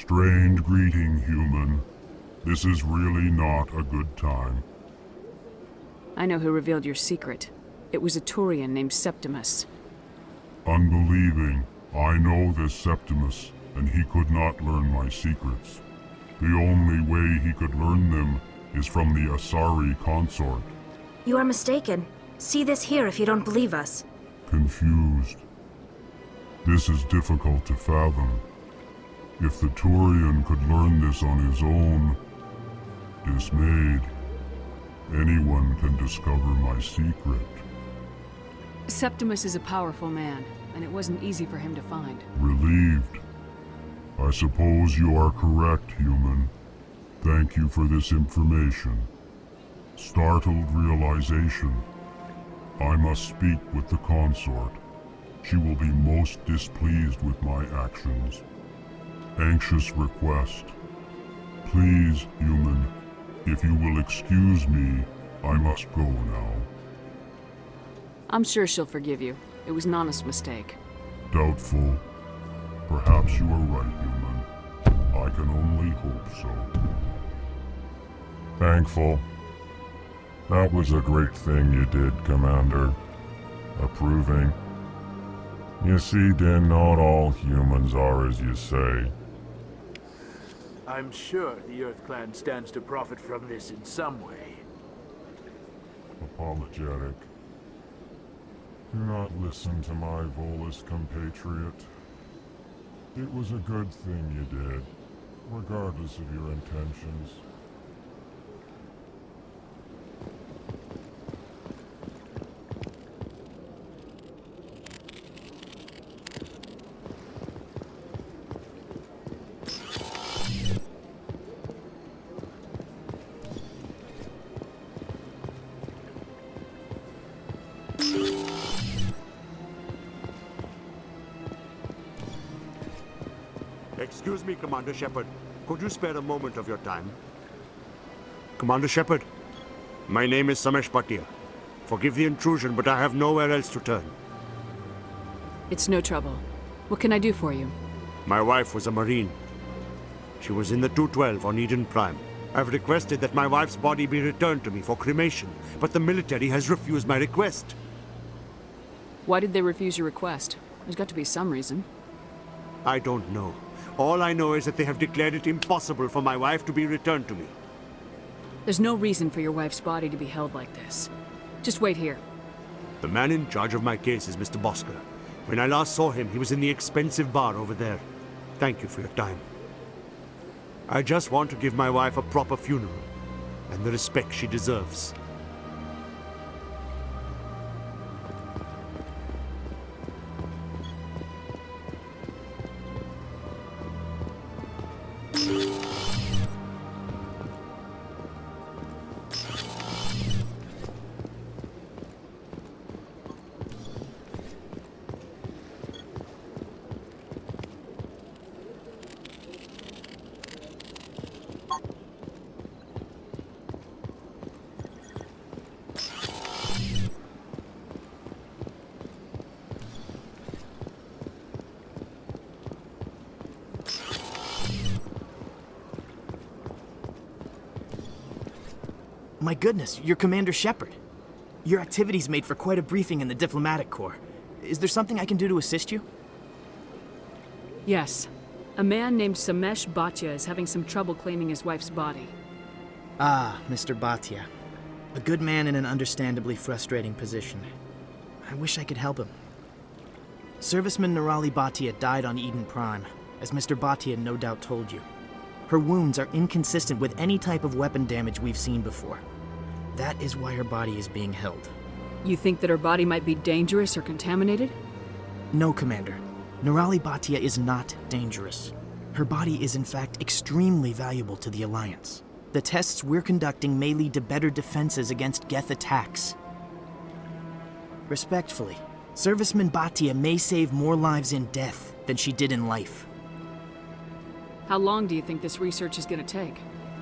Strained greeting, human. This is really not a good time. I know who revealed your secret. It was a Turian named Septimus. Unbelieving, I know this Septimus, and he could not learn my secrets. The only way he could learn them is from the Asari consort. You are mistaken. See this here if you don't believe us. Confused. This is difficult to fathom. If the Turian could learn this on his own, dismayed, anyone can discover my secret. Septimus is a powerful man, and it wasn't easy for him to find. Relieved. I suppose you are correct, human. Thank you for this information. Startled realization. I must speak with the consort. She will be most displeased with my actions. Anxious request. Please, human, if you will excuse me, I must go now. I'm sure she'll forgive you. It was an honest mistake. Doubtful. Perhaps you are right, human. I can only hope so. Thankful. That was a great thing you did, Commander. Approving. You see, Din, not all humans are as you say. I'm sure the Earth Clan stands to profit from this in some way. Apologetic. Do not listen to my Volus compatriot. It was a good thing you did, regardless of your intentions. Excuse me, Commander Shepard. Could you spare a moment of your time? Commander Shepard, my name is Samesh Bhatia. Forgive the intrusion, but I have nowhere else to turn. It's no trouble. What can I do for you? My wife was a Marine. She was in the 212 on Eden Prime. I've requested that my wife's body be returned to me for cremation, but the military has refused my request. Why did they refuse your request? There's got to be some reason. I don't know. All I know is that they have declared it impossible for my wife to be returned to me. There's no reason for your wife's body to be held like this. Just wait here. The man in charge of my case is Mr. Bosker. When I last saw him, he was in the expensive bar over there. Thank you for your time. I just want to give my wife a proper funeral, and the respect she deserves. My goodness, you're Commander Shepard. Your activities made for quite a briefing in the diplomatic corps. Is there something I can do to assist you? Yes. A man named Samesh Bhatia is having some trouble claiming his wife's body. Ah, Mr. Bhatia. A good man in an understandably frustrating position. I wish I could help him. Serviceman Nirali Bhatia died on Eden Prime, as Mr. Bhatia no doubt told you. Her wounds are inconsistent with any type of weapon damage we've seen before. That is why her body is being held. You think that her body might be dangerous or contaminated? No, Commander. Nirali Bhatia is not dangerous. Her body is in fact extremely valuable to the Alliance. The tests we're conducting may lead to better defenses against Geth attacks. Respectfully, Serviceman Bhatia may save more lives in death than she did in life. How long do you think this research is going to take?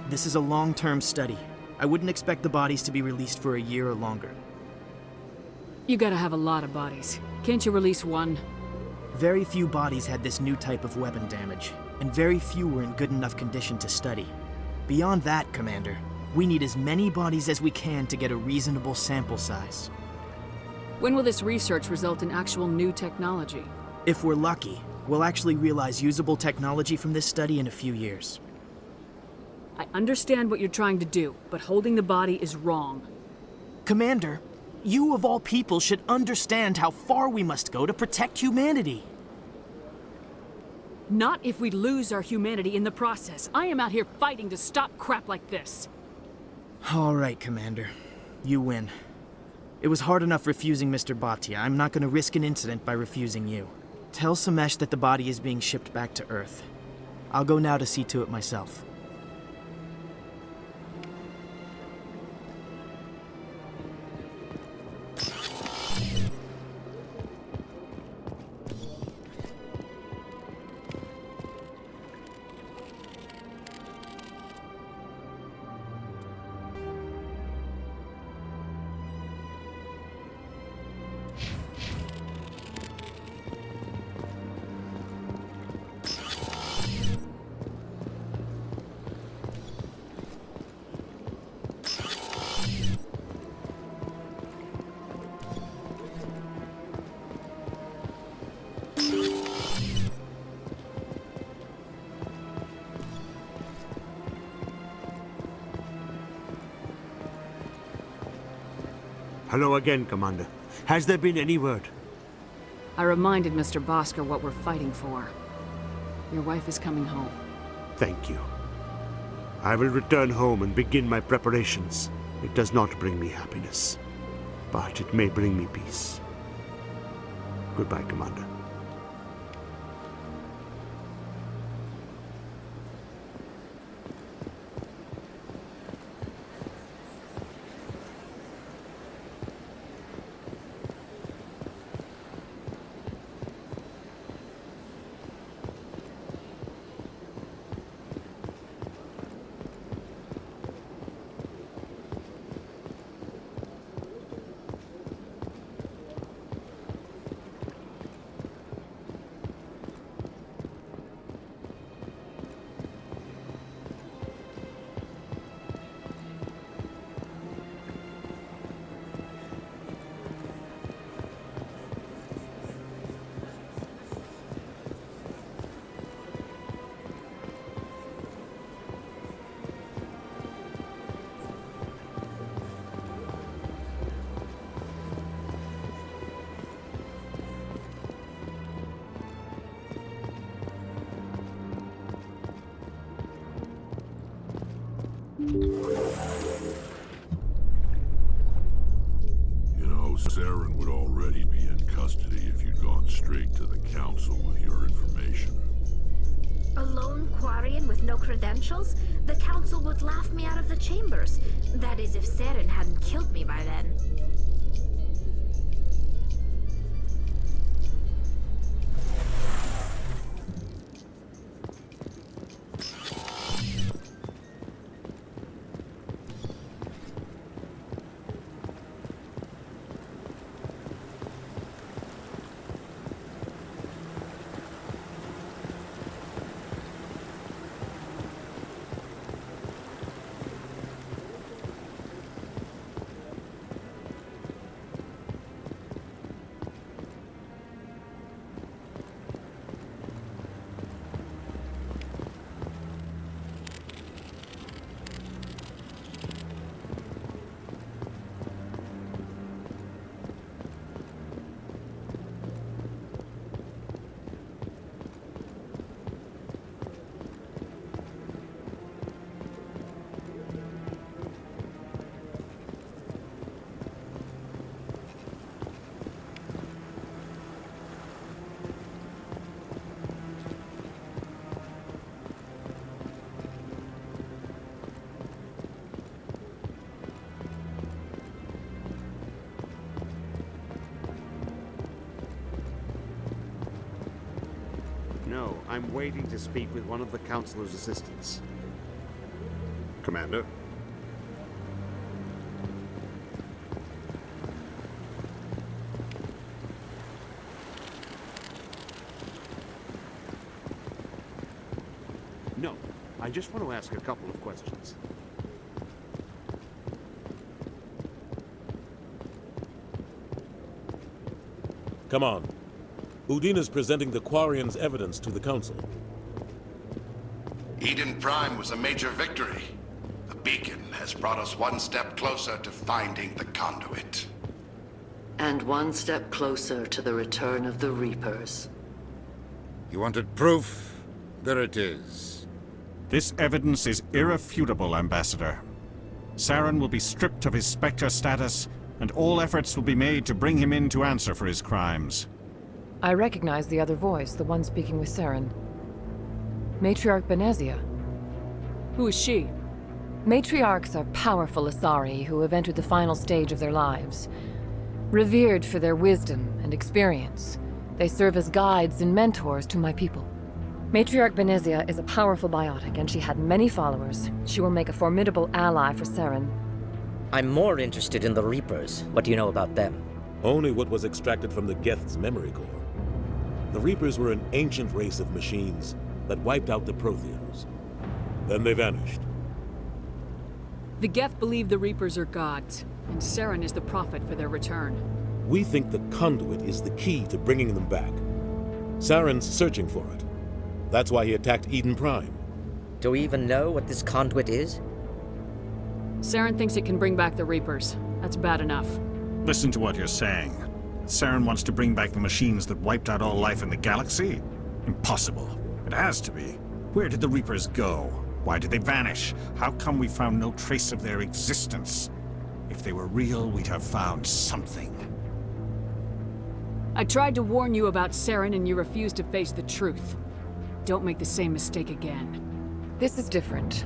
This is a long-term study. I wouldn't expect the bodies to be released for a year or longer. You gotta have a lot of bodies. Can't you release one? Very few bodies had this new type of weapon damage, and very few were in good enough condition to study. Beyond that, Commander, we need as many bodies as we can to get a reasonable sample size. When will this research result in actual new technology? If we're lucky, we'll actually realize usable technology from this study in a few years. I understand what you're trying to do, but holding the body is wrong. Commander, you of all people should understand how far we must go to protect humanity. Not if we lose our humanity in the process. I am out here fighting to stop crap like this. All right, Commander. You win. It was hard enough refusing Mr. Bhatia. I'm not going to risk an incident by refusing you. Tell Samesh that the body is being shipped back to Earth. I'll go now to see to it myself. Hello again, Commander. Has there been any word? I reminded Mr. Bhaskar what we're fighting for. Your wife is coming home. Thank you. I will return home and begin my preparations. It does not bring me happiness, but it may bring me peace. Goodbye, Commander. You know, Saren would already be in custody if you'd gone straight to the Council with your information. A lone Quarian with no credentials? The Council would laugh me out of the chambers. That is, if Saren hadn't killed me by then. I'm waiting to speak with one of the Councilor's assistants. Commander? No, I just want to ask a couple of questions. Come on. Udina's presenting the Quarian's evidence to the Council. Eden Prime was a major victory. The beacon has brought us one step closer to finding the conduit. And one step closer to the return of the Reapers. You wanted proof? There it is. This evidence is irrefutable, Ambassador. Saren will be stripped of his Spectre status, and all efforts will be made to bring him in to answer for his crimes. I recognize the other voice, the one speaking with Saren. Matriarch Benezia. Who is she? Matriarchs are powerful Asari who have entered the final stage of their lives. Revered for their wisdom and experience, they serve as guides and mentors to my people. Matriarch Benezia is a powerful biotic, and she had many followers. She will make a formidable ally for Saren. I'm more interested in the Reapers. What do you know about them? Only what was extracted from the Geth's memory core. The Reapers were an ancient race of machines that wiped out the Protheans. Then they vanished. The Geth believe the Reapers are gods, and Saren is the prophet for their return. We think the conduit is the key to bringing them back. Saren's searching for it. That's why he attacked Eden Prime. Do we even know what this conduit is? Saren thinks it can bring back the Reapers. That's bad enough. Listen to what you're saying. Saren wants to bring back the machines that wiped out all life in the galaxy? Impossible. It has to be. Where did the Reapers go? Why did they vanish? How come we found no trace of their existence? If they were real, we'd have found something. I tried to warn you about Saren, and you refused to face the truth. Don't make the same mistake again. This is different.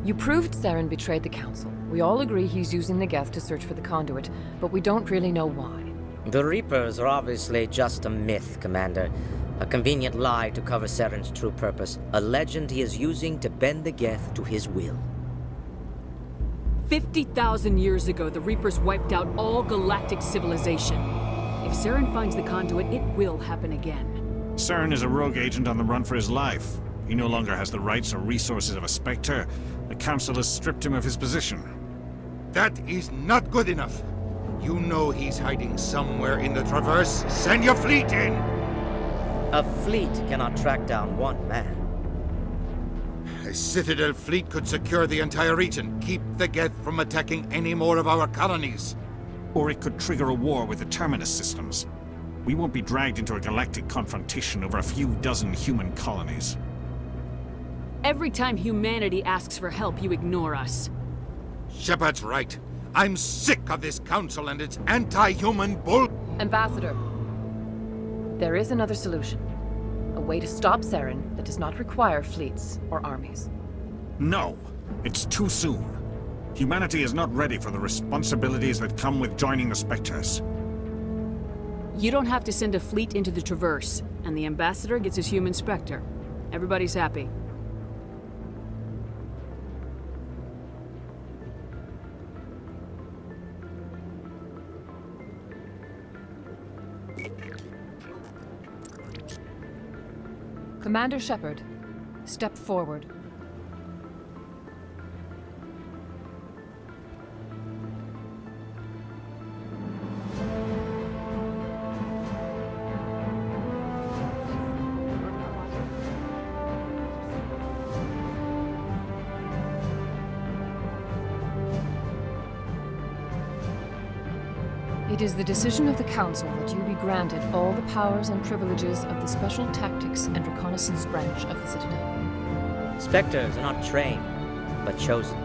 You proved Saren betrayed the Council. We all agree he's using the Geth to search for the conduit, but we don't really know why. The Reapers are obviously just a myth, Commander. A convenient lie to cover Saren's true purpose. A legend he is using to bend the Geth to his will. 50,000 years ago, the Reapers wiped out all galactic civilization. If Saren finds the conduit, it will happen again. Saren is a rogue agent on the run for his life. He no longer has the rights or resources of a Spectre. The Council has stripped him of his position. That is not good enough. You know he's hiding somewhere in the Traverse. Send your fleet in! A fleet cannot track down one man. A Citadel fleet could secure the entire region, keep the Geth from attacking any more of our colonies. Or it could trigger a war with the Terminus systems. We won't be dragged into a galactic confrontation over a few dozen human colonies. Every time humanity asks for help, you ignore us. Shepard's right. I'm sick of this council and its anti-human bull... Ambassador, there is another solution. A way to stop Saren that does not require fleets or armies. No, it's too soon. Humanity is not ready for the responsibilities that come with joining the Spectres. You don't have to send a fleet into the Traverse, and the Ambassador gets his human Spectre. Everybody's happy. Commander Shepard, step forward. It is the decision of the Council that you be granted all the powers and privileges of the Special Tactics and Reconnaissance branch of the Citadel. Spectres are not trained, but chosen.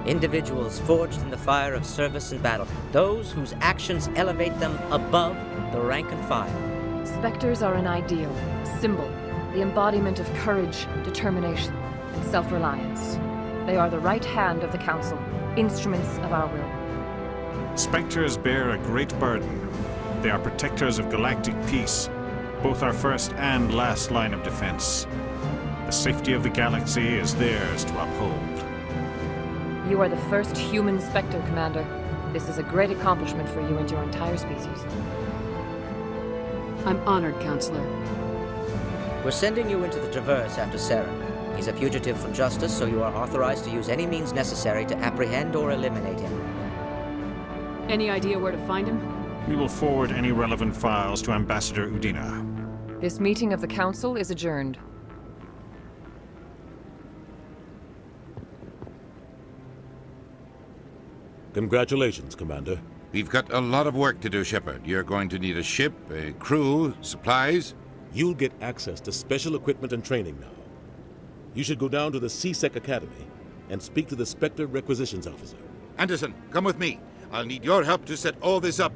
Individuals forged in the fire of service and battle. Those whose actions elevate them above the rank and file. Spectres are an ideal, a symbol, the embodiment of courage, determination, and self-reliance. They are the right hand of the Council, instruments of our will. Spectres bear a great burden. They are protectors of galactic peace. both our first and last line of defense. The safety of the galaxy is theirs to uphold. You are the first human Spectre, Commander. This is a great accomplishment for you and your entire species. I'm honored, Counselor. We're sending you into the Traverse after Saren. He's a fugitive from justice, so you are authorized to use any means necessary to apprehend or eliminate him. Any idea where to find him? We will forward any relevant files to Ambassador Udina. This meeting of the Council is adjourned. Congratulations, Commander. We've got a lot of work to do, Shepard. You're going to need a ship, a crew, supplies. You'll get access to special equipment and training now. You should go down to the C-Sec Academy and speak to the Spectre Requisitions Officer. Anderson, come with me. I'll need your help to set all this up.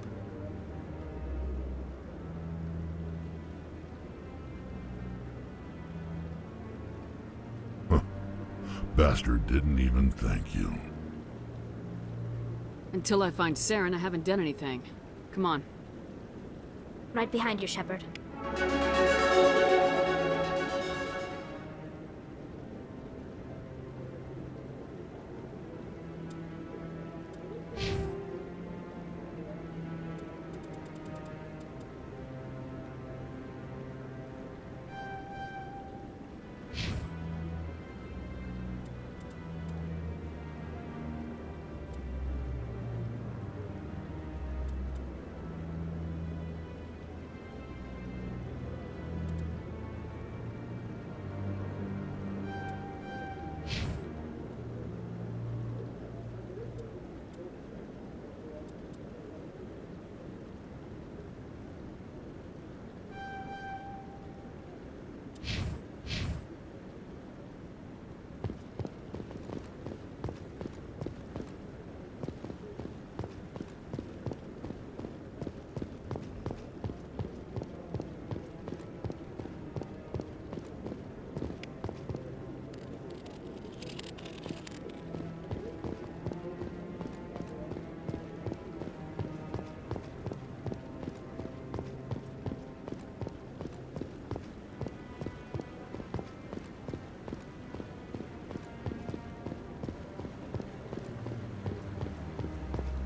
Bastard didn't even thank you. Until I find Saren, I haven't done anything. Come on. Right behind you, Shepard.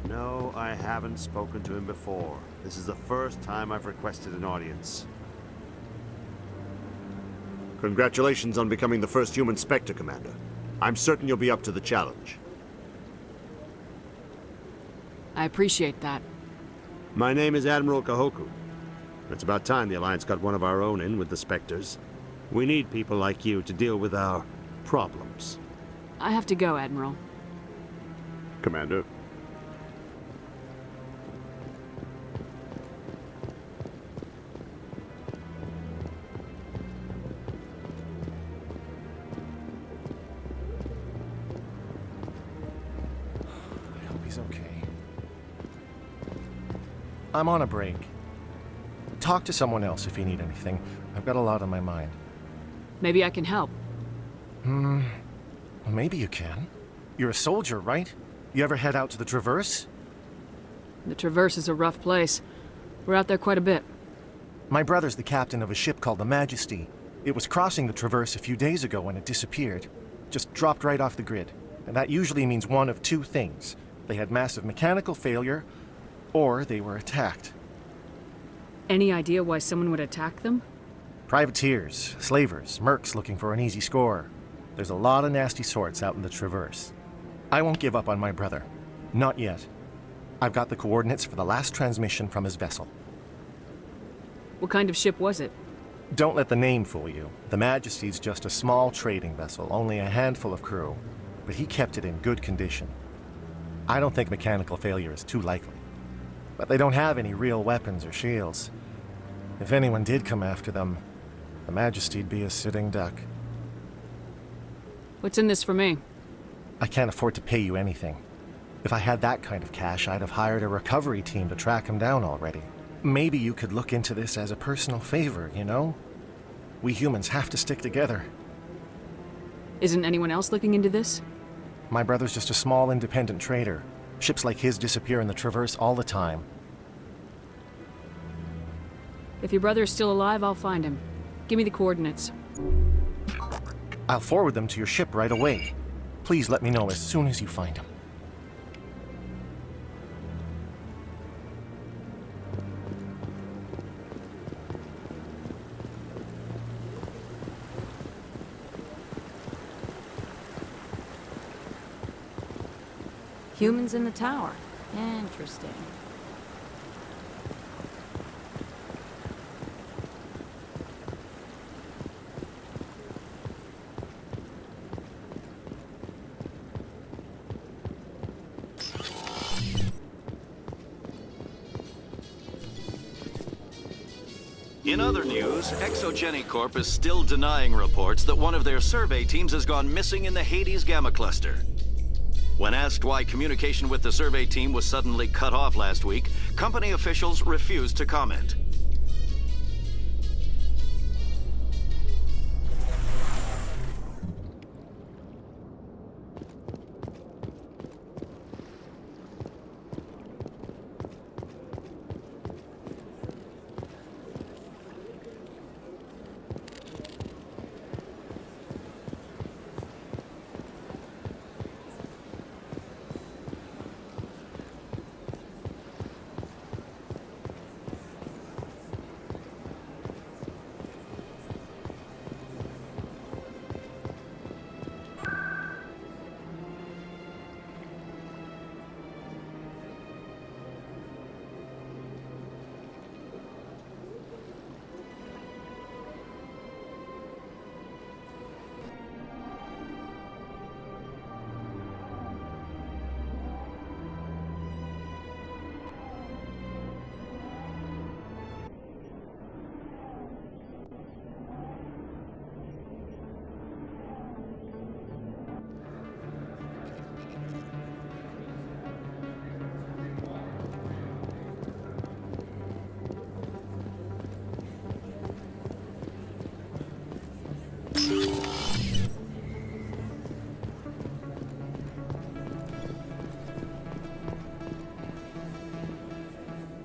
No, I haven't spoken to him before. This is the first time I've requested an audience. Congratulations on becoming the first human Spectre, Commander. I'm certain you'll be up to the challenge. I appreciate that. My name is Admiral Kahoku. It's about time the Alliance got one of our own in with the Spectres. We need people like you to deal with our problems. I have to go, Admiral. Commander. He's okay. I'm on a break. Talk to someone else if you need anything. I've got a lot on my mind. Maybe I can help. Well, maybe you can. You're a soldier, right? You ever head out to the Traverse? The Traverse is a rough place. We're out there quite a bit. My brother's the captain of a ship called the Majesty. It was crossing the Traverse a few days ago when it disappeared. Just dropped right off the grid. And that usually means one of two things. They had massive mechanical failure, or they were attacked. Any idea why someone would attack them? Privateers, slavers, mercs looking for an easy score. There's a lot of nasty sorts out in the Traverse. I won't give up on my brother. Not yet. I've got the coordinates for the last transmission from his vessel. What kind of ship was it? Don't let the name fool you. The Majesty's just a small trading vessel, only a handful of crew. But he kept it in good condition. I don't think mechanical failure is too likely. But they don't have any real weapons or shields. If anyone did come after them, the Majesty'd be a sitting duck. What's in this for me? I can't afford to pay you anything. If I had that kind of cash, I'd have hired a recovery team to track him down already. Maybe you could look into this as a personal favor, you know? We humans have to stick together. Isn't anyone else looking into this? My brother's just a small independent trader. Ships like his disappear in the Traverse all the time. If your brother's still alive, I'll find him. Give me the coordinates. I'll forward them to your ship right away. Please let me know as soon as you find him. Humans in the tower. Interesting. In other news, Exogeny Corp is still denying reports that one of their survey teams has gone missing in the Hades Gamma Cluster. When asked why communication with the survey team was suddenly cut off last week, company officials refused to comment.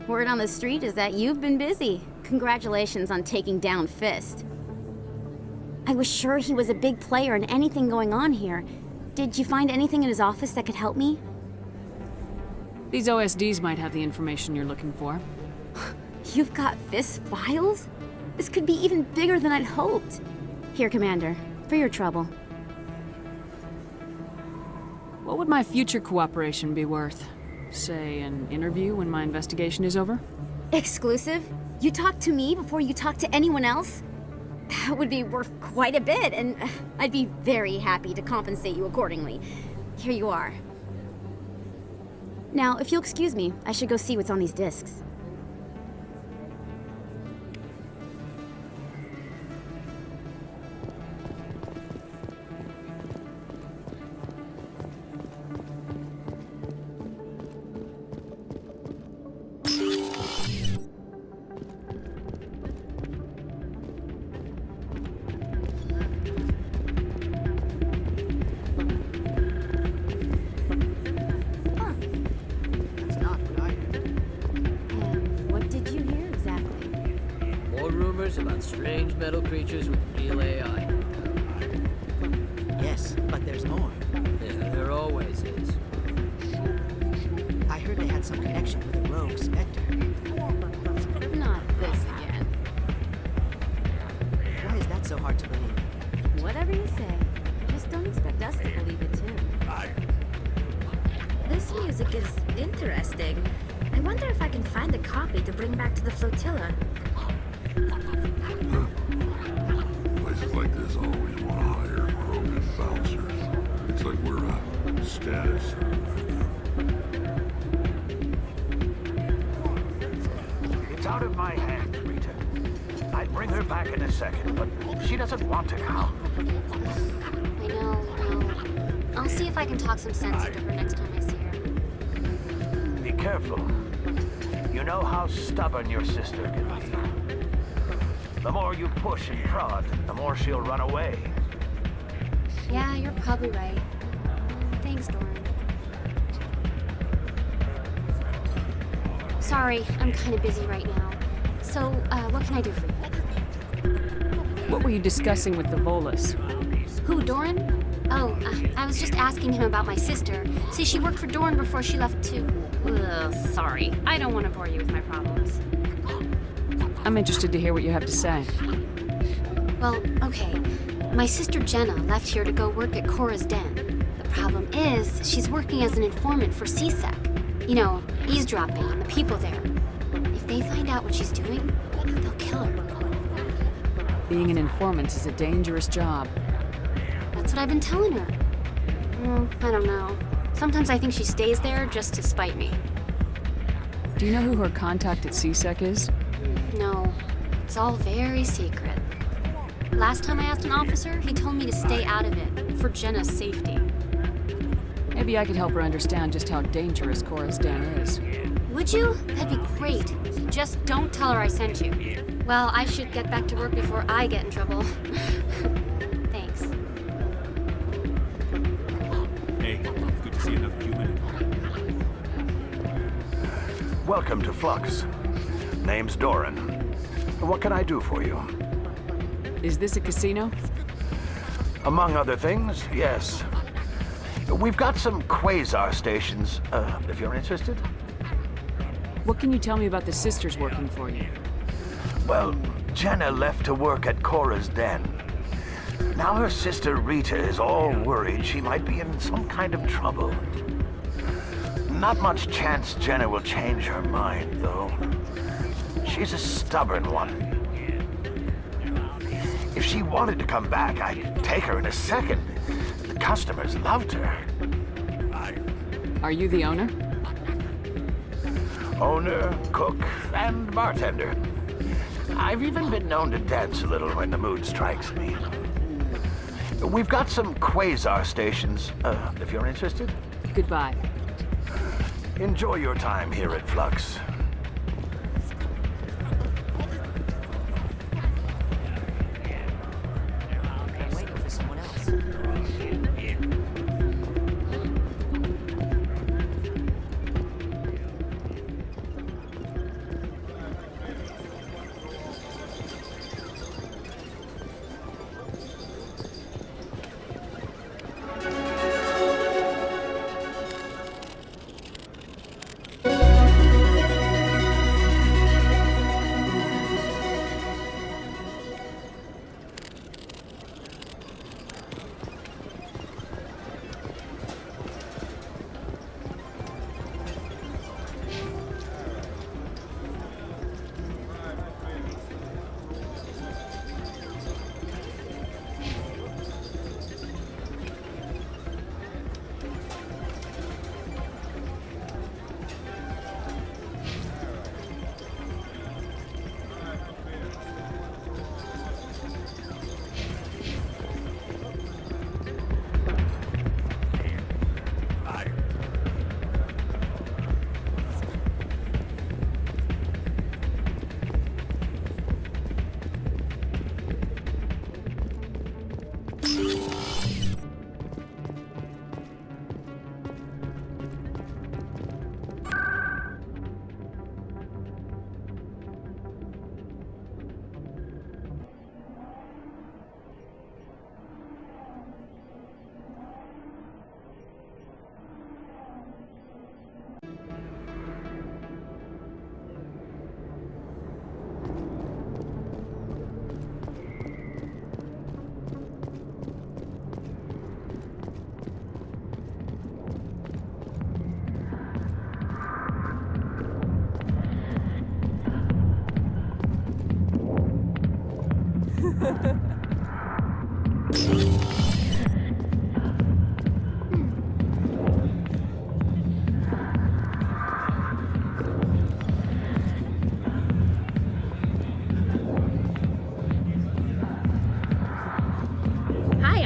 Word on the street is that you've been busy. Congratulations on taking down Fist. I was sure he was a big player in anything going on here. Did you find anything in his office that could help me? These OSDs might have the information you're looking for. You've got Fist's files? This could be even bigger than I'd hoped. Here, Commander, for your trouble. What would my future cooperation be worth? Say, an interview when my investigation is over? Exclusive? You talk to me before you talk to anyone else? That would be worth quite a bit, and I'd be very happy to compensate you accordingly. Here you are. Now, if you'll excuse me, I should go see what's on these discs. About strange metal creatures with real AI. Yes, but there's more. Yeah, there always is. I heard they had some connection with a rogue Spectre. Not this again. Why is that so hard to believe? Whatever you say. Just don't expect us to believe it too. This music is interesting. I wonder if I can find a copy to bring back to the flotilla. Places like this always want to hire broken bouncers. It's like we're a status. It's out of my hands, Rita. I'd bring her back in a second, but she doesn't want to now. I know. I'll see if I can talk some sense into her next time I see her. Be careful. You know how stubborn your sister can be. The more you push and prod, the more she'll run away. Yeah, you're probably right. Thanks, Doran. Sorry, I'm kind of busy right now. So, what can I do for you? What were you discussing with the Volus? Who, Doran? Oh, I was just asking him about my sister. See, she worked for Doran before she left to... Ugh, sorry. I don't want to bore you with my problems. I'm interested to hear what you have to say. Well, okay. My sister Jenna left here to go work at Cora's Den. The problem is, she's working as an informant for CSEC. You know, eavesdropping on the people there. If they find out what she's doing, they'll kill her. Being an informant is a dangerous job. That's what I've been telling her. Well, I don't know. Sometimes I think she stays there just to spite me. Do you know who her contact at CSEC is? No, it's all very secret. Last time I asked an officer, he told me to stay out of it, for Jenna's safety. Maybe I could help her understand just how dangerous Cora's Den is. Would you? That'd be great. Just don't tell her I sent you. Well, I should get back to work before I get in trouble. Thanks. Hey, good to see another human. Welcome to Flux. Name's Doran. What can I do for you? Is this a casino? Among other things, yes. We've got some quasar stations, if you're interested. What can you tell me about the sisters working for you? Well, Jenna left to work at Cora's Den. Now her sister Rita is all worried she might be in some kind of trouble. Not much chance Jenna will change her mind, though. She's a stubborn one. If she wanted to come back, I'd take her in a second. The customers loved her. Are you the owner? Owner, cook, and bartender. I've even been known to dance a little when the mood strikes me. We've got some quasar stations, if you're interested. Goodbye. Enjoy your time here at Flux.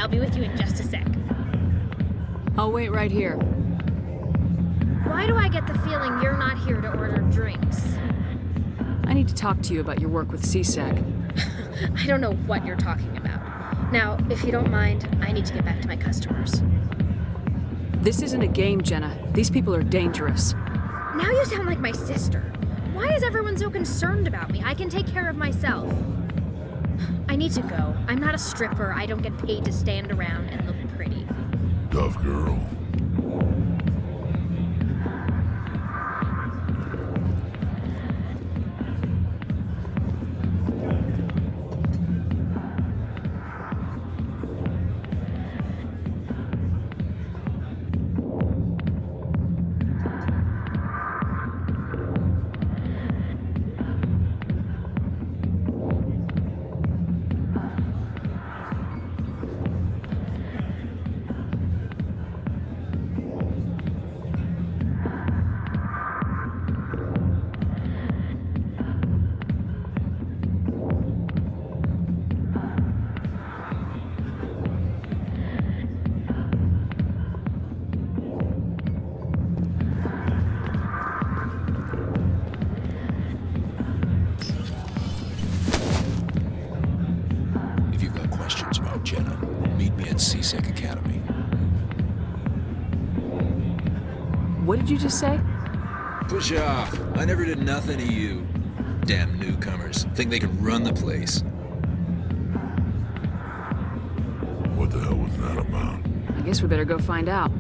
I'll be with you in just a sec. I'll wait right here. Why do I get the feeling you're not here to order drinks? I need to talk to you about your work with CSEC. I don't know what you're talking about. Now, if you don't mind, I need to get back to my customers. This isn't a game, Jenna. These people are dangerous. Now you sound like my sister. Why is everyone so concerned about me? I can take care of myself. I need to go. I'm not a stripper. I don't get paid to stand around and look pretty. Tough girl. What did you just say? Push off. I never did nothing to you. Damn newcomers. Think they can run the place. What the hell was that about? I guess we better go find out.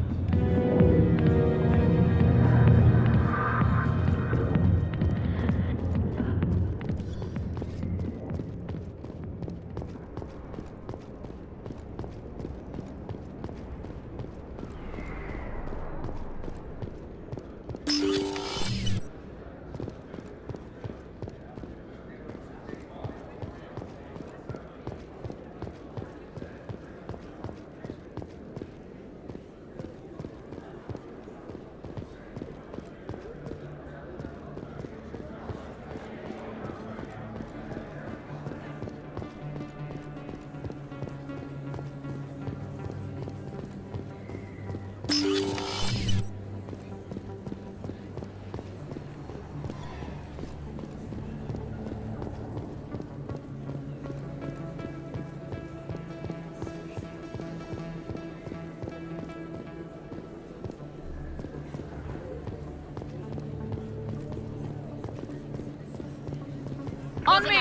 On me!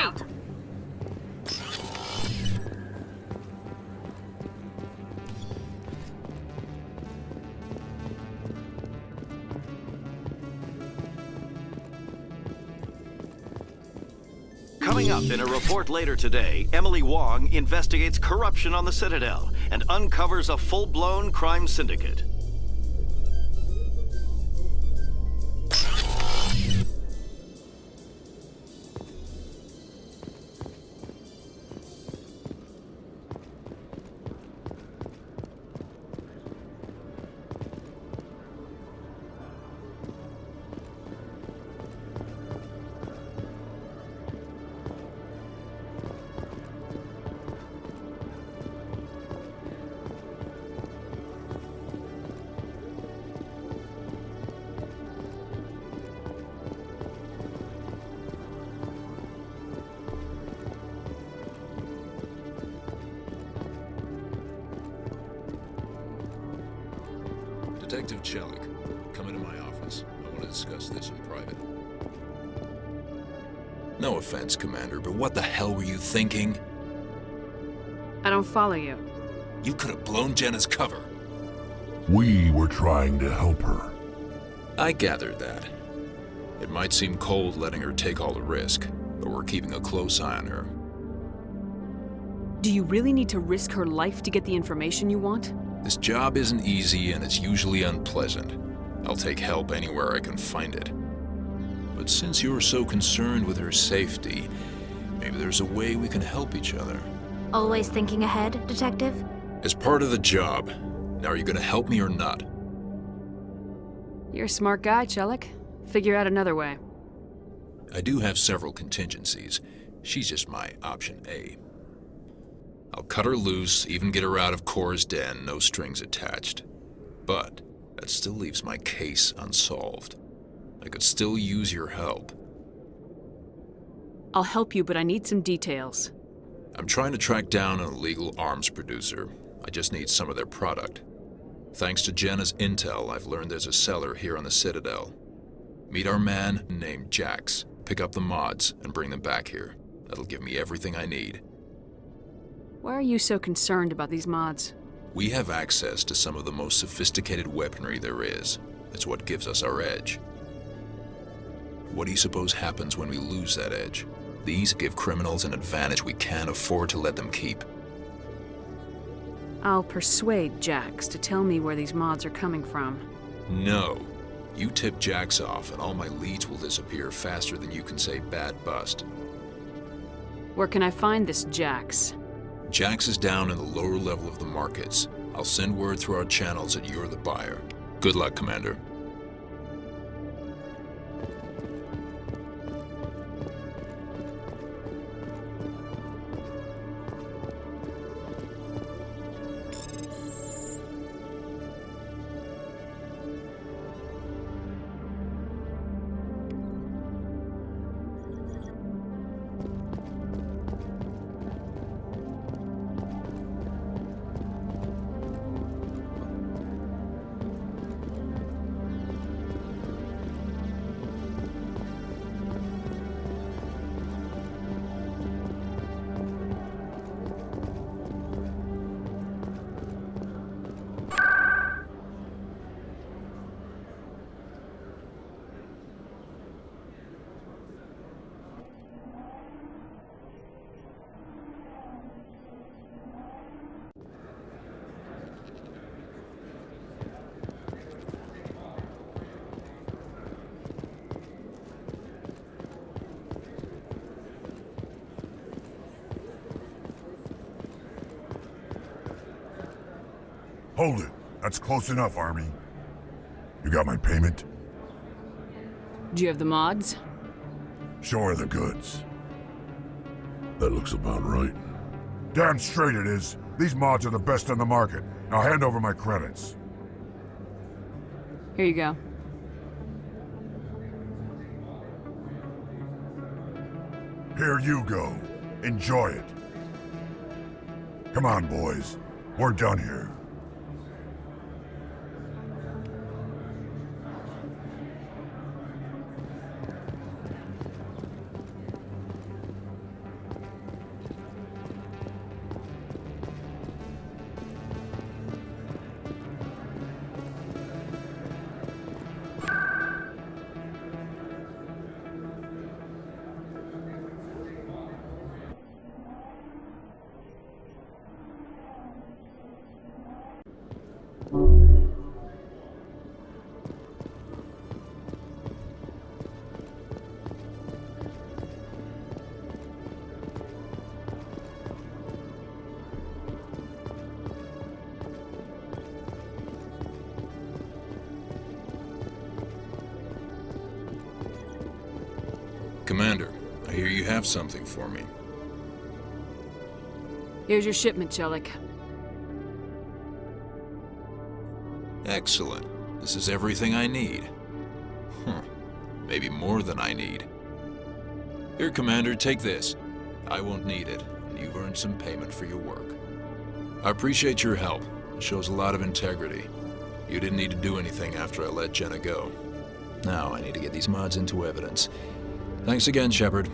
Coming up in a report later today, Emily Wong investigates corruption on the Citadel and uncovers a full-blown crime syndicate. Detective Chelik, come into my office. I want to discuss this in private. No offense, Commander, but what the hell were you thinking? I don't follow you. You could have blown Jenna's cover. We were trying to help her. I gathered that. It might seem cold letting her take all the risk, but we're keeping a close eye on her. Do you really need to risk her life to get the information you want? This job isn't easy and it's usually unpleasant. I'll take help anywhere I can find it. But since you're so concerned with her safety, maybe there's a way we can help each other. Always thinking ahead, Detective? As part of the job. Now, are you gonna help me or not? You're a smart guy, Chelik. Figure out another way. I do have several contingencies. She's just my option A. I'll cut her loose, even get her out of Cora's den, no strings attached. But that still leaves my case unsolved. I could still use your help. I'll help you, but I need some details. I'm trying to track down an illegal arms producer. I just need some of their product. Thanks to Jenna's intel, I've learned there's a cellar here on the Citadel. Meet our man named Jax. Pick up the mods and bring them back here. That'll give me everything I need. Why are you so concerned about these mods? We have access to some of the most sophisticated weaponry there is. It's what gives us our edge. What do you suppose happens when we lose that edge? These give criminals an advantage we can't afford to let them keep. I'll persuade Jax to tell me where these mods are coming from. No. You tip Jax off and all my leads will disappear faster than you can say bad bust. Where can I find this Jax? Jax is down in the lower level of the markets. I'll send word through our channels that you're the buyer. Good luck, Commander. Hold it. That's close enough, Army. You got my payment? Do you have the mods? Show her the goods. That looks about right. Damn straight it is. These mods are the best on the market. Now hand over my credits. Here you go. Here you go. Enjoy it. Come on, boys. We're done here. Commander, I hear you have something for me. Here's your shipment, Chelik. Excellent. This is everything I need. Maybe more than I need. Here, Commander, take this. I won't need it, and you've earned some payment for your work. I appreciate your help. It shows a lot of integrity. You didn't need to do anything after I let Jenna go. Now I need to get these mods into evidence. Thanks again, Shepard.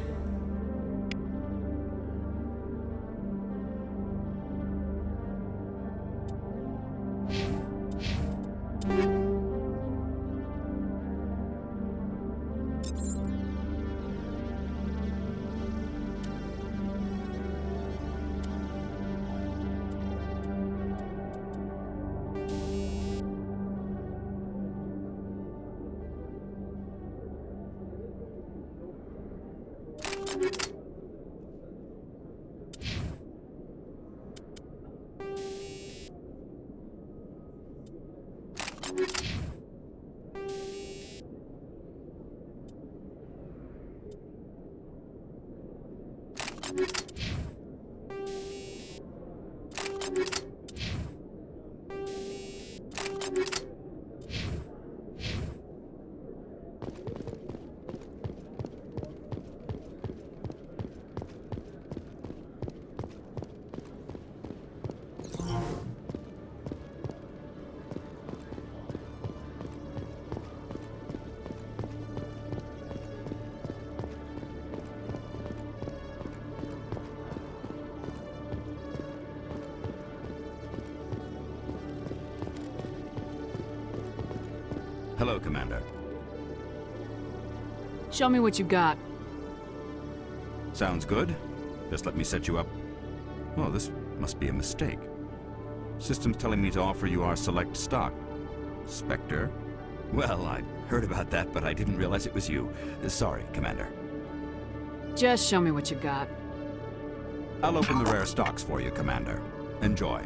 Hello, Commander. Show me what you got. Sounds good. Just let me set you up. Oh, this must be a mistake. System's telling me to offer you our select stock. Spectre? Well, I heard about that, but I didn't realize it was you. Sorry, Commander. Just show me what you got. I'll open the rare stocks for you, Commander. Enjoy.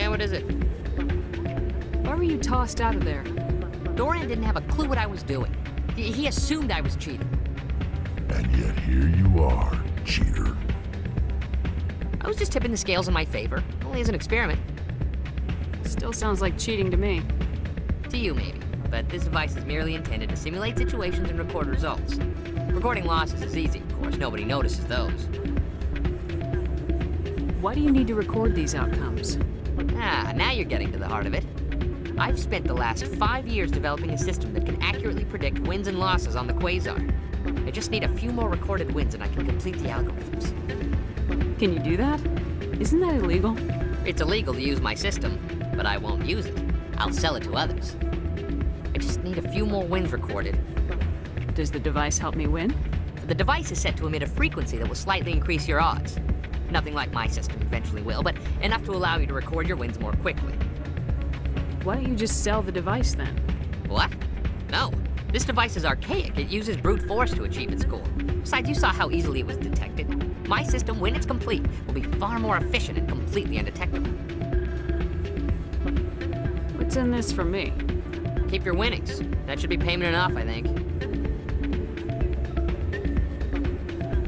What is it? Why were you tossed out of there? Dorian didn't have a clue what I was doing. He assumed I was cheating. And yet here you are, cheater. I was just tipping the scales in my favor, only as an experiment. Still sounds like cheating to me. To you, maybe. But this device is merely intended to simulate situations and record results. Recording losses is easy, of course. Nobody notices those. Why do you need to record these outcomes? Ah, now you're getting to the heart of it. I've spent the last 5 years developing a system that can accurately predict wins and losses on the Quasar. I just need a few more recorded wins and I can complete the algorithms. Can you do that? Isn't that illegal? It's illegal to use my system, but I won't use it. I'll sell it to others. I just need a few more wins recorded. Does the device help me win? The device is set to emit a frequency that will slightly increase your odds. Nothing like my system eventually will, but enough to allow you to record your wins more quickly. Why don't you just sell the device then? What? No. This device is archaic. It uses brute force to achieve its goal. Besides, you saw how easily it was detected. My system, when it's complete, will be far more efficient and completely undetectable. What's in this for me? Keep your winnings. That should be payment enough, I think.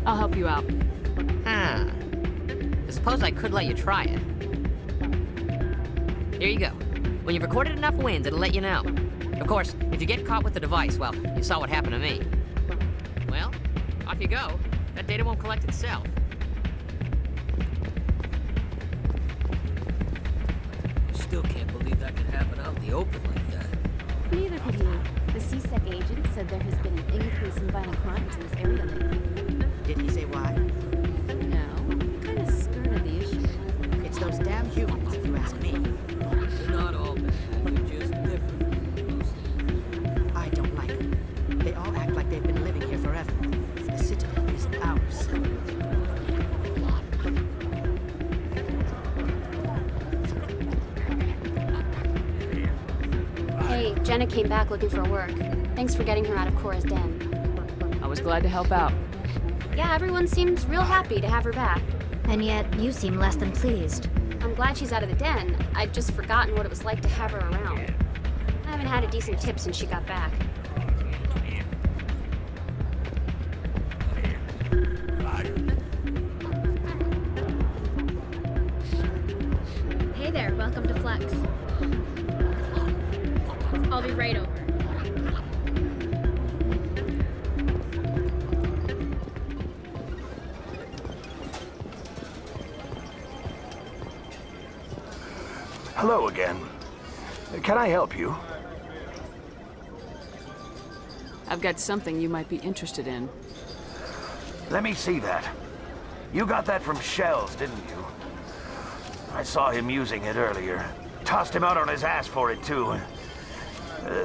I'll help you out. I suppose I could let you try it. Here you go. When you've recorded enough wins, it'll let you know. Of course, if you get caught with the device, well, you saw what happened to me. Well, off you go. That data won't collect itself. I still can't believe that could happen out in the open like that. Neither could he. The CSEC agent said there has been an increase in violent crimes in this area lately. Did he say why? No, he kind of skirted the issue. It's those damn humans, if you ask me. They're not all bad. They're just different. I don't like them. They all act like they've been living here forever. The Citadel is ours. Hey, Jenna came back looking for work. Thanks for getting her out of Cora's den. I was glad to help out. Yeah, everyone seems real happy to have her back. And yet, you seem less than pleased. I'm glad she's out of the den. I'd just forgotten what it was like to have her around. I haven't had a decent tip since she got back. Hey there, welcome to Flex. I'll be right over. Hello again. Can I help you? I've got something you might be interested in. Let me see that. You got that from Shells, didn't you? I saw him using it earlier. Tossed him out on his ass for it, too.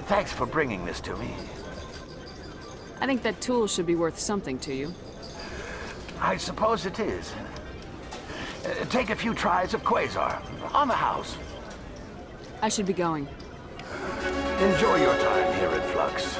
Thanks for bringing this to me. I think that tool should be worth something to you. I suppose it is. Take a few tries of Quasar. On the house. I should be going. Enjoy your time here at Flux.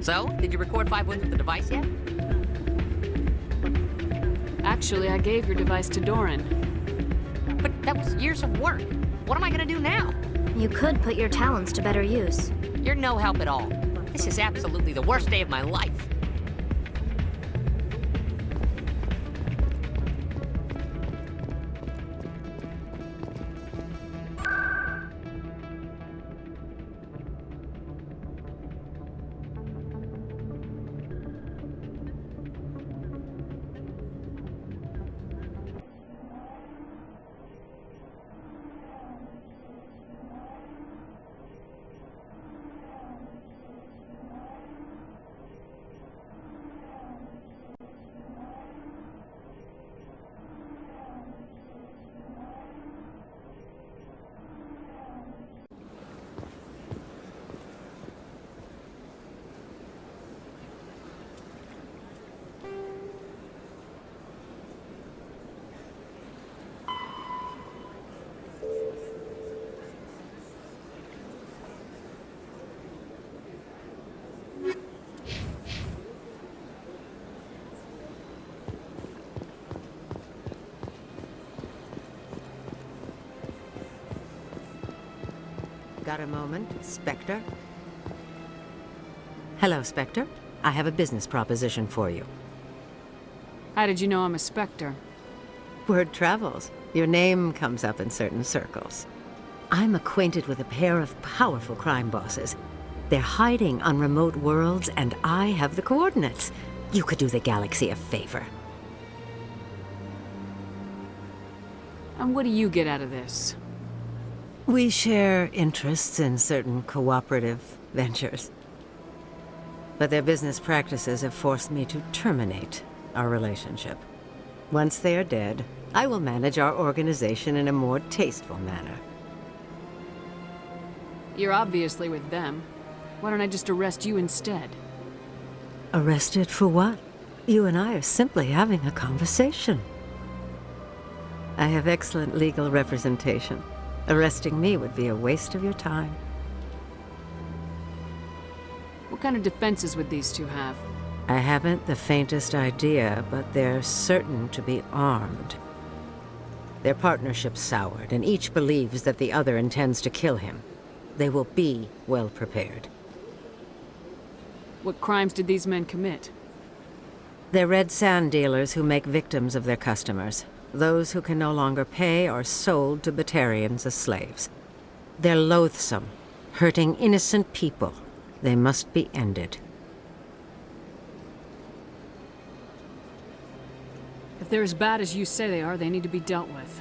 So, did you record 5 wins with the device yet? Actually, I gave your device to Doran. But that was years of work. What am I gonna do now? You could put your talents to better use. You're no help at all. This is absolutely the worst day of my life. Got a moment, Spectre? Hello, Spectre. I have a business proposition for you. How did you know I'm a Spectre? Word travels. Your name comes up in certain circles. I'm acquainted with a pair of powerful crime bosses. They're hiding on remote worlds, and I have the coordinates. You could do the galaxy a favor. And what do you get out of this? We share interests in certain cooperative ventures. But their business practices have forced me to terminate our relationship. Once they are dead, I will manage our organization in a more tasteful manner. You're obviously with them. Why don't I just arrest you instead? Arrested for what? You and I are simply having a conversation. I have excellent legal representation. Arresting me would be a waste of your time. What kind of defenses would these two have? I haven't the faintest idea, but they're certain to be armed. Their partnership's soured, and each believes that the other intends to kill him. They will be well prepared. What crimes did these men commit? They're red sand dealers who make victims of their customers. Those who can no longer pay are sold to Batarians as slaves. They're loathsome, hurting innocent people. They must be ended. If they're as bad as you say they are, they need to be dealt with.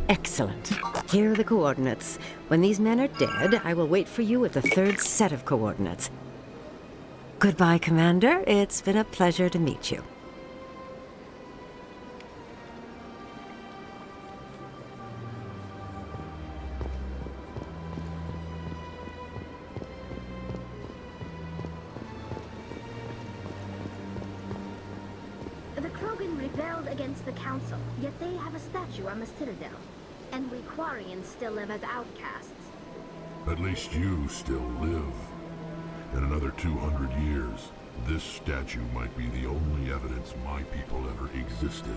Excellent. Here are the coordinates. When these men are dead, I will wait for you with the third set of coordinates. Goodbye, Commander. It's been a pleasure to meet you. The Krogan rebelled against the Council, yet they have a statue on the Citadel. And we Quarians still live as outcasts. At least you still live. In another 200 years, this statue might be the only evidence my people ever existed.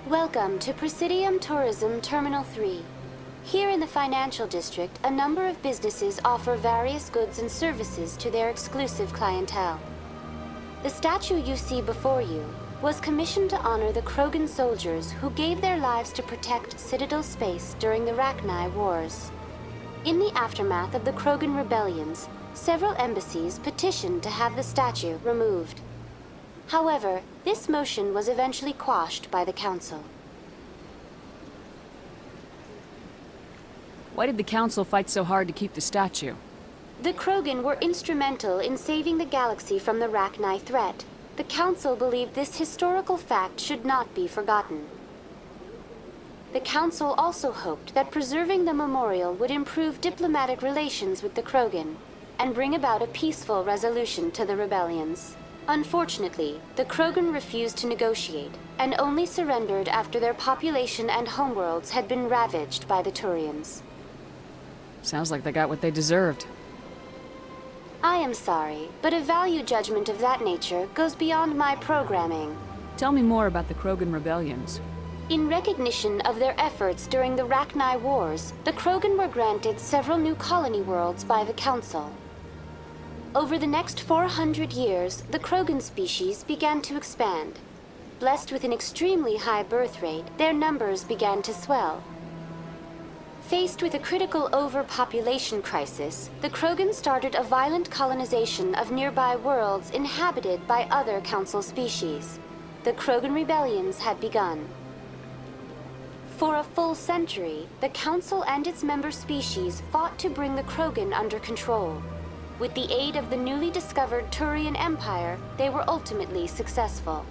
Welcome to Presidium Tourism Terminal 3. Here in the financial district, a number of businesses offer various goods and services to their exclusive clientele. The statue you see before you was commissioned to honor the Krogan soldiers who gave their lives to protect Citadel space during the Rachni Wars. In the aftermath of the Krogan rebellions, several embassies petitioned to have the statue removed. However, this motion was eventually quashed by the Council. Why did the Council fight so hard to keep the statue? The Krogan were instrumental in saving the galaxy from the Rachni threat. The Council believed this historical fact should not be forgotten. The Council also hoped that preserving the memorial would improve diplomatic relations with the Krogan and bring about a peaceful resolution to the rebellions. Unfortunately, the Krogan refused to negotiate and only surrendered after their population and homeworlds had been ravaged by the Turians. Sounds like they got what they deserved. I am sorry, but a value judgment of that nature goes beyond my programming. Tell me more about the Krogan rebellions. In recognition of their efforts during the Rachni Wars, the Krogan were granted several new colony worlds by the Council. Over the next 400 years, the Krogan species began to expand. Blessed with an extremely high birth rate, their numbers began to swell. Faced with a critical overpopulation crisis, the Krogan started a violent colonization of nearby worlds inhabited by other Council species. The Krogan rebellions had begun. For a full century, the Council and its member species fought to bring the Krogan under control. With the aid of the newly discovered Turian Empire, they were ultimately successful.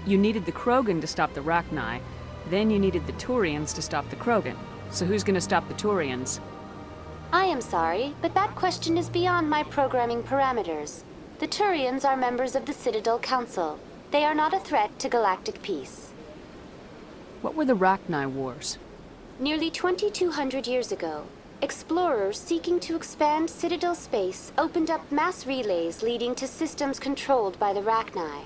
You needed the Krogan to stop the Rachni, then you needed the Turians to stop the Krogan. So who's gonna stop the Turians? I am sorry, but that question is beyond my programming parameters. The Turians are members of the Citadel Council. They are not a threat to galactic peace. What were the Rachni Wars? Nearly 2,200 years ago, explorers seeking to expand Citadel space opened up mass relays leading to systems controlled by the Rachni.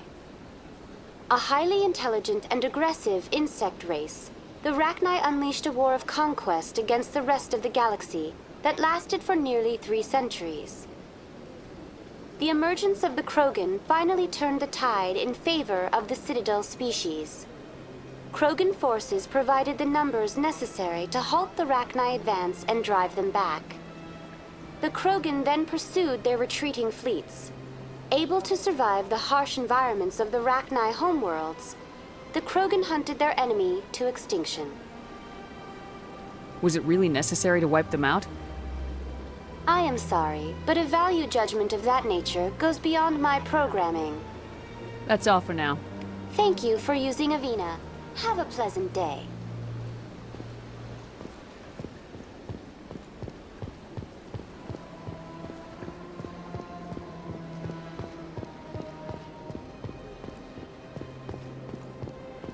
A highly intelligent and aggressive insect race, the Rachni unleashed a war of conquest against the rest of the galaxy, that lasted for nearly 3 centuries. The emergence of the Krogan finally turned the tide in favor of the Citadel species. Krogan forces provided the numbers necessary to halt the Rachni advance and drive them back. The Krogan then pursued their retreating fleets. Able to survive the harsh environments of the Rachni homeworlds, the Krogan hunted their enemy to extinction. Was it really necessary to wipe them out? I am sorry, but a value judgment of that nature goes beyond my programming. That's all for now. Thank you for using Avina. Have a pleasant day.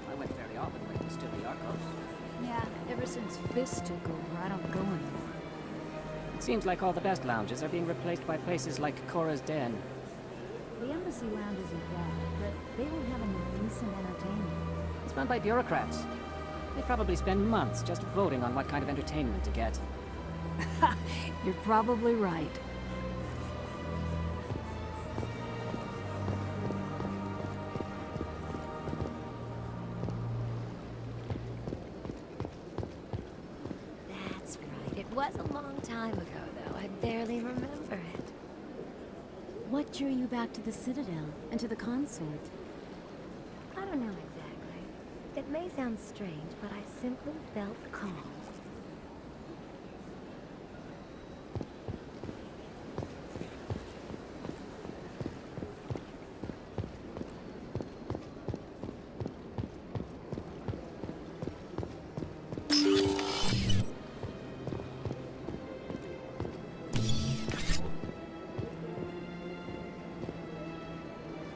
I went fairly often when it was still the Arcos. Yeah, ever since Fist took over, I don't go anymore. It seems like all the best lounges are being replaced by places like Cora's Den. The Embassy Lounge isn't bad, but they don't have any decent entertainment. It's run by bureaucrats. They probably spend months just voting on what kind of entertainment to get. You're probably right. That's right. It was a long time ago, though. I barely remember it. What drew you back to the Citadel and to the consort? I don't know exactly. It may sound strange, but I simply felt called.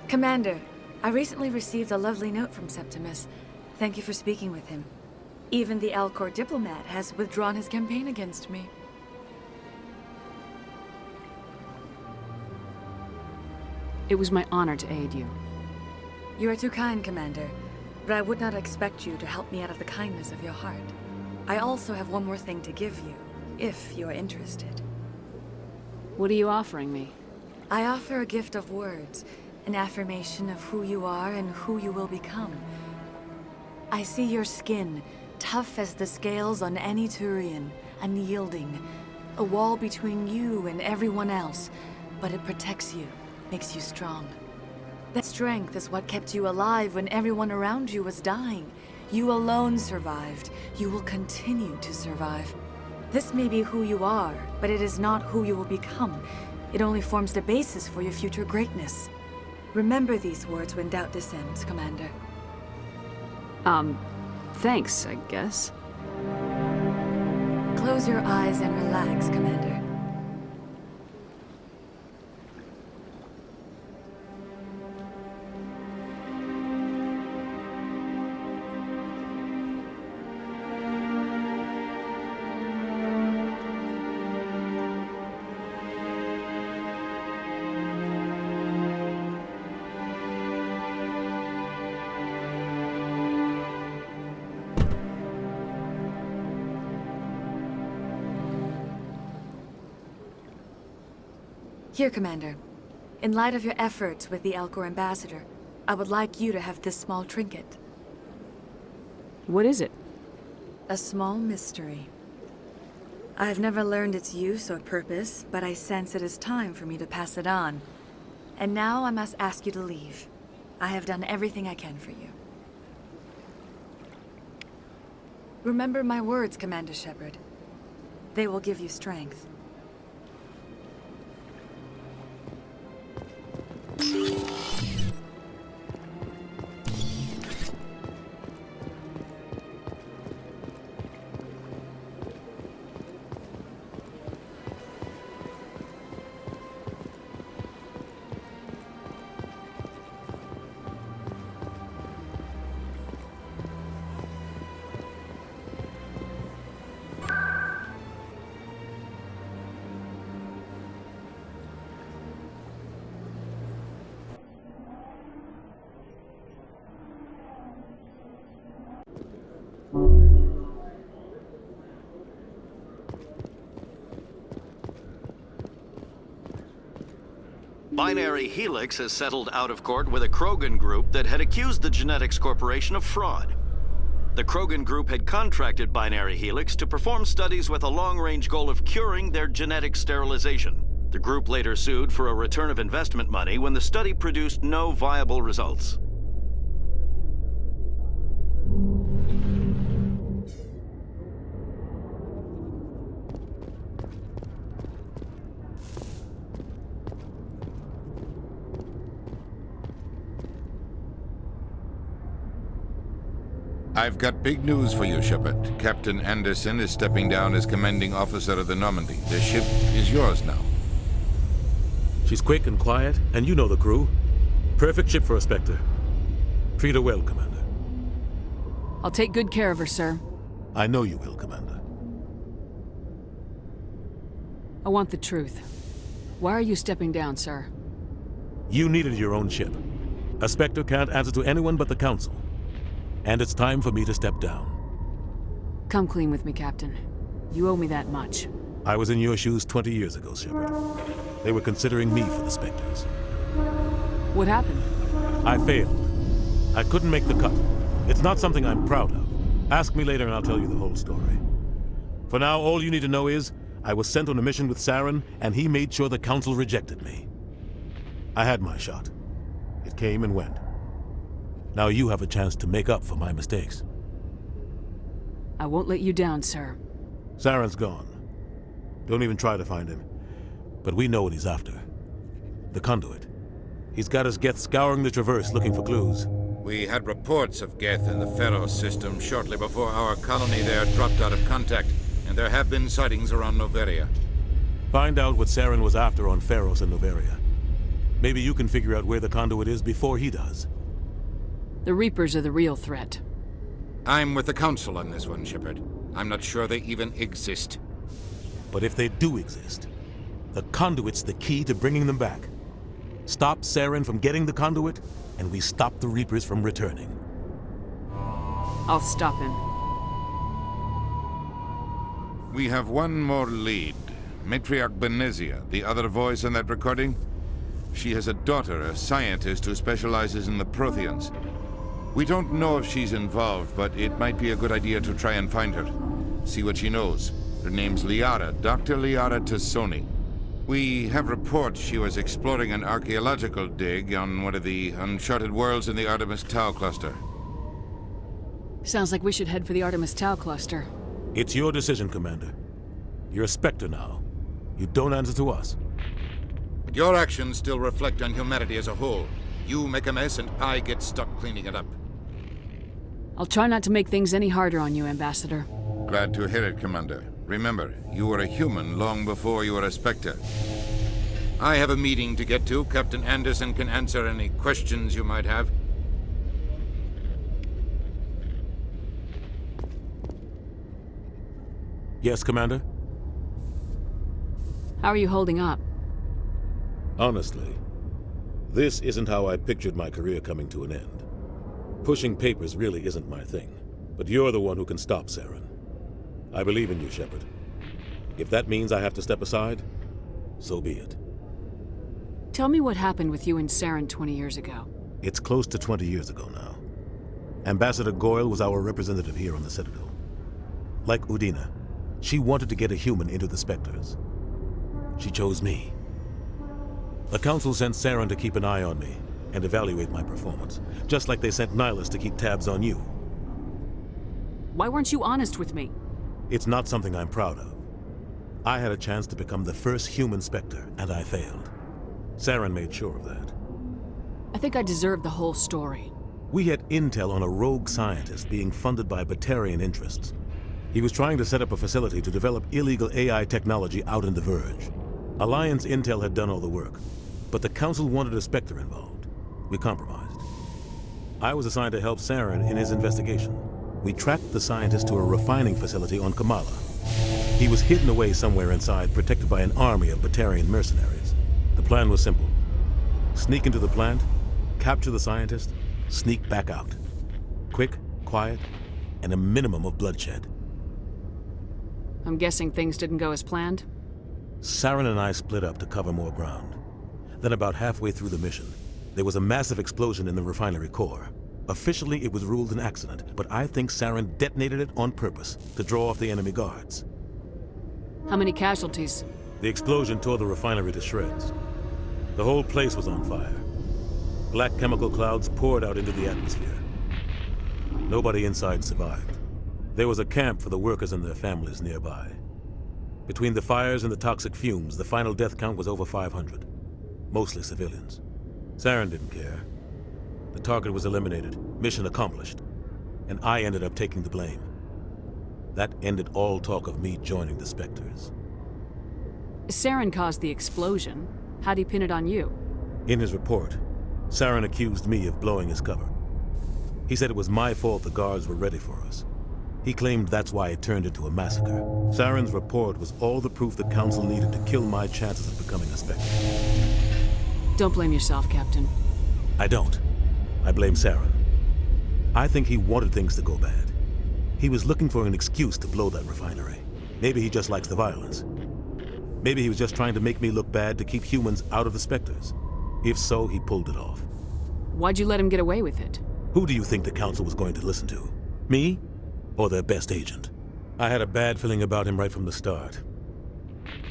Commander, I recently received a lovely note from Septimus. Thank you for speaking with him. Even the Alcor diplomat has withdrawn his campaign against me. It was my honor to aid you. You are too kind, Commander, but I would not expect you to help me out of the kindness of your heart. I also have one more thing to give you, if you are interested. What are you offering me? I offer a gift of words, an affirmation of who you are and who you will become. I see your skin, tough as the scales on any Turian, unyielding, a wall between you and everyone else, but it protects you, makes you strong. That strength is what kept you alive when everyone around you was dying. You alone survived. You will continue to survive. This may be who you are, but it is not who you will become. It only forms the basis for your future greatness. Remember these words when doubt descends, Commander. Thanks, I guess. Close your eyes and relax, Commander. Here, Commander. In light of your efforts with the Alcor ambassador, I would like you to have this small trinket. What is it? A small mystery. I have never learned its use or purpose, but I sense it is time for me to pass it on. And now I must ask you to leave. I have done everything I can for you. Remember my words, Commander Shepard. They will give you strength. Binary Helix has settled out of court with a Krogan group that had accused the Genetics Corporation of fraud. The Krogan group had contracted Binary Helix to perform studies with a long-range goal of curing their genetic sterilization. The group later sued for a return of investment money when the study produced no viable results. I've got big news for you, Shepard. Captain Anderson is stepping down as commanding officer of the Normandy. The ship is yours now. She's quick and quiet, and you know the crew. Perfect ship for a Spectre. Treat her well, Commander. I'll take good care of her, sir. I know you will, Commander. I want the truth. Why are you stepping down, sir? You needed your own ship. A Spectre can't answer to anyone but the Council. And it's time for me to step down. Come clean with me, Captain. You owe me that much. I was in your shoes 20 years ago, Shepard. They were considering me for the Spectres. What happened? I failed. I couldn't make the cut. It's not something I'm proud of. Ask me later and I'll tell you the whole story. For now, all you need to know is, I was sent on a mission with Saren, and he made sure the Council rejected me. I had my shot. It came and went. Now you have a chance to make up for my mistakes. I won't let you down, sir. Saren's gone. Don't even try to find him. But we know what he's after. The conduit. He's got his Geth scouring the Traverse looking for clues. We had reports of Geth in the Pharos system shortly before our colony there dropped out of contact, and there have been sightings around Noveria. Find out what Saren was after on Pharos and Noveria. Maybe you can figure out where the conduit is before he does. The Reapers are the real threat. I'm with the Council on this one, Shepard. I'm not sure they even exist. But if they do exist, the conduit's the key to bringing them back. Stop Saren from getting the conduit, and we stop the Reapers from returning. I'll stop him. We have one more lead. Matriarch Benezia, the other voice in that recording. She has a daughter, a scientist who specializes in the Protheans. We don't know if she's involved, but it might be a good idea to try and find her. See what she knows. Her name's Liara, Dr. Liara Tassoni. We have reports she was exploring an archaeological dig on one of the uncharted worlds in the Artemis Tau cluster. Sounds like we should head for the Artemis Tau cluster. It's your decision, Commander. You're a Spectre now. You don't answer to us. But your actions still reflect on humanity as a whole. You make a mess and I get stuck cleaning it up. I'll try not to make things any harder on you, Ambassador. Glad to hear it, Commander. Remember, you were a human long before you were a Spectre. I have a meeting to get to. Captain Anderson can answer any questions you might have. Yes, Commander? How are you holding up? Honestly, this isn't how I pictured my career coming to an end. Pushing papers really isn't my thing, but you're the one who can stop Saren. I believe in you, Shepard. If that means I have to step aside, so be it. Tell me what happened with you and Saren 20 years ago. It's close to 20 years ago now. Ambassador Goyle was our representative here on the Citadel. Like Udina, she wanted to get a human into the Spectres. She chose me. The Council sent Saren to keep an eye on me and evaluate my performance, just like they sent Nihilus to keep tabs on you. Why weren't you honest with me? It's not something I'm proud of. I had a chance to become the first human Spectre, and I failed. Saren made sure of that. I think I deserve the whole story. We had intel on a rogue scientist being funded by Batarian interests. He was trying to set up a facility to develop illegal AI technology out in the Verge. Alliance intel had done all the work, but the Council wanted a Spectre involved. We compromised. I was assigned to help Saren in his investigation. We tracked the scientist to a refining facility on Kamala. He was hidden away somewhere inside, protected by an army of Batarian mercenaries. The plan was simple. Sneak into the plant, capture the scientist, sneak back out. Quick, quiet, and a minimum of bloodshed. I'm guessing things didn't go as planned? Saren and I split up to cover more ground. Then about halfway through the mission, there was a massive explosion in the refinery core. Officially, it was ruled an accident, but I think Saren detonated it on purpose to draw off the enemy guards. How many casualties? The explosion tore the refinery to shreds. The whole place was on fire. Black chemical clouds poured out into the atmosphere. Nobody inside survived. There was a camp for the workers and their families nearby. Between the fires and the toxic fumes, the final death count was over 500. Mostly civilians. Saren didn't care. The target was eliminated, mission accomplished, and I ended up taking the blame. That ended all talk of me joining the Spectres. Saren caused the explosion. How'd he pin it on you? In his report, Saren accused me of blowing his cover. He said it was my fault the guards were ready for us. He claimed that's why it turned into a massacre. Saren's report was all the proof the Council needed to kill my chances of becoming a Spectre. Don't blame yourself, Captain. I don't. I blame Saren. I think he wanted things to go bad. He was looking for an excuse to blow that refinery. Maybe he just likes the violence. Maybe he was just trying to make me look bad to keep humans out of the Spectres. If so, he pulled it off. Why'd you let him get away with it? Who do you think the Council was going to listen to? Me? Or their best agent? I had a bad feeling about him right from the start.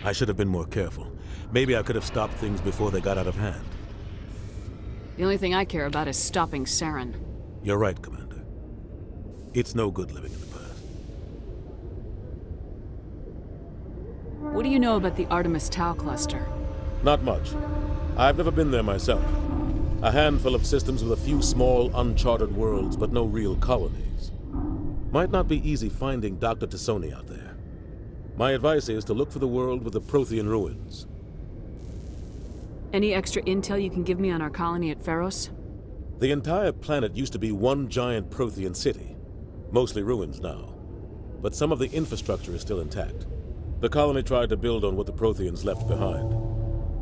I should have been more careful. Maybe I could have stopped things before they got out of hand. The only thing I care about is stopping Saren. You're right, Commander. It's no good living in the past. What do you know about the Artemis Tau cluster? Not much. I've never been there myself. A handful of systems with a few small, uncharted worlds, but no real colonies. Might not be easy finding Dr. Tassoni out there. My advice is to look for the world with the Prothean ruins. Any extra intel you can give me on our colony at Pharos? The entire planet used to be one giant Prothean city. Mostly ruins now. But some of the infrastructure is still intact. The colony tried to build on what the Protheans left behind.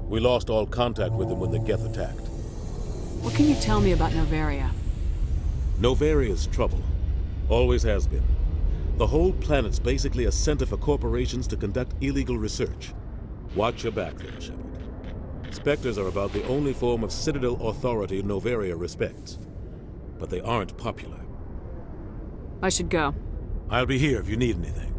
We lost all contact with them when the Geth attacked. What can you tell me about Novaria? Novaria's trouble. Always has been. The whole planet's basically a center for corporations to conduct illegal research. Watch your back there, Shepard. Spectres are about the only form of Citadel authority Novaria respects. But they aren't popular. I should go. I'll be here if you need anything.